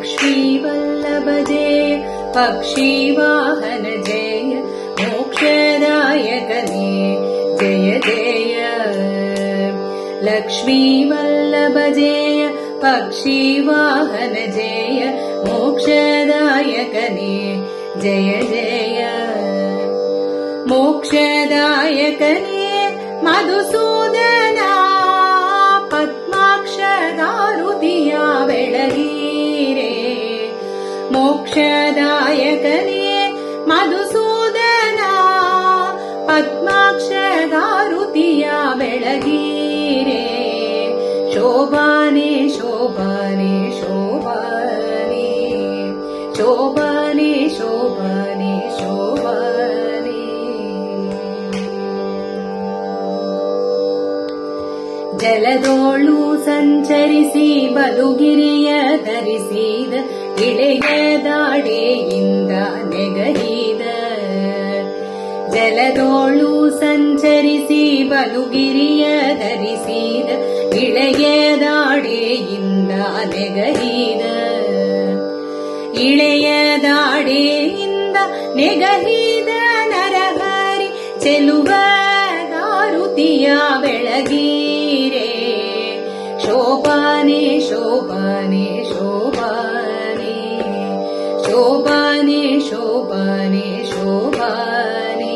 लक्ष्मी वल्लभ जय पक्षी वाहन जय मोक्षदायकने जय जय लक्ष्मी वल्लभ जय पक्षी वाहन जय मोक्षदायकने जय जय मोक्षदायकने मधुसूदना पद्माक्षदारुतिया बेळगीरे मोक्षदायकने मधुसूदना पद्माक्षदारुतिया बेळगीरे शोभाने शोभाने शोभाने शोभाने शोभाने शोभाने ಜಲದೋಳು ಸಂಚರಿಸಿ ಬಲುಗಿರಿಯ ಧರಿಸಿದ ಇಳೆಯ ದಾಡೆಯಿಂದ ನೆಗರಿದ ಜಲದೋಳು ಸಂಚರಿಸಿ ಬಲುಗಿರಿಯ ಧರಿಸಿದ ಇಳೆಯ ದಾಡೆಯಿಂದ ನೆಗರಿದ ಇಳೆಯ ದಾಡೆಯಿಂದ ನೆಗರಿದ ನರಹರಿ ಚೆಲುವ ದಾರುತಿಯ ಬೆಳಗೀರೆ ಶೋಭಾನೆ ಶೋಭಾನೆ ಶೋಭಾನೆ ಶೋಭಾನೆ ಶೋಭಾನೆ ಶೋಭಾನೆ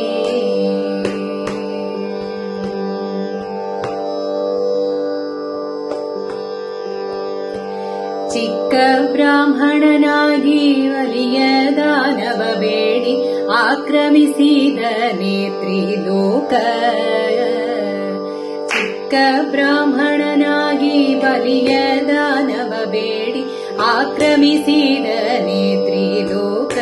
ಚಿಕ್ಕ ಬ್ರಾಹ್ಮಣನಾಗಿ ಒಲಿಯ ದಾನವ ಬೇಡಿ ಆಕ್ರಮಿಸಿದ ನೇತ್ರಿಲೋಕ ಚಿಕ್ಕ ಬ್ರಾಹ್ಮಣನಾಗಿ ಬಲಿಯ ದಾನವ ಬೇಡಿ ಆಕ್ರಮಿಸಿದ ನೇತ್ರಿಲೋಕ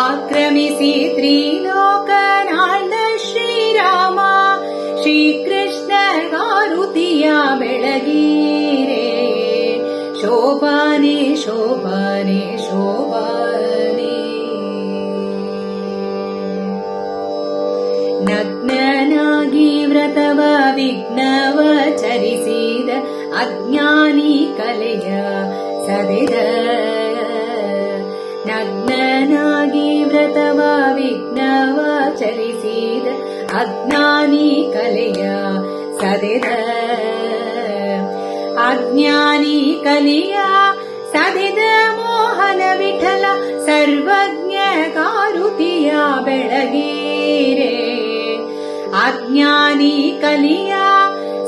ಆಕ್ರಮಿಸಿ ತ್ರಿಲೋಕನಾಳ್ದ ಶ್ರೀರಾಮ ಶ್ರೀಕೃಷ್ಣ ಗಾರುತಿಯ ಬೆಳಗೀರೆ ಶೋಭಾನೆ ಶೋಭಾನೆ ಶೋಭಾನೆ ನಗ್ನನಾಗಿ ವ್ರತವ ವಿಘ್ನವ ಚರಿಸಿದ ಅಜ್ಞಾನಿ ಕಲೆಯ ಸದೆದ ನಗ್ನನಾಗಿ ವ್ರತವ ವಿಘ್ನವ ಚರಿಸಿದ ಅಜ್ಞಾನಿ ಕಲೆಯ ಸದೆದ ಅಜ್ಞಾನಿ ಕಲಿಯ ಸದೆದ ಮೋಹನ ವಿಠಲ ಸರ್ವಜ್ಞ ಕಾರುತಿಯ ಬೆಳಗೀರೆ ಅಜ್ಞಾನಿ ಕಲಿಯ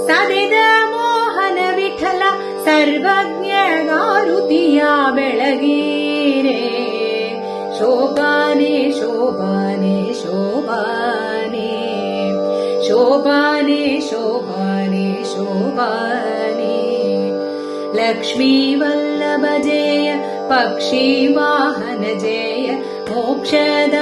ಸದೆದ ಮೋಹನ ವಿಠಲ ಸರ್ವಜ್ಞ ಕಾರುತಿಯ ಬೆಳಗೀರೆ ಶೋಭಾನೆ ಶೋಭಾನೆ ಶೋಭಾನೆ ಶೋಭಾನೆ ಶೋಭಾನೆ ಶೋಭಾನೆ ಲಕ್ಷ್ಮೀ ವಲ್ಲಭ ಜಯ ಪಕ್ಷಿ ವಾಹನ ಜಯ ಮೋಕ್ಷದ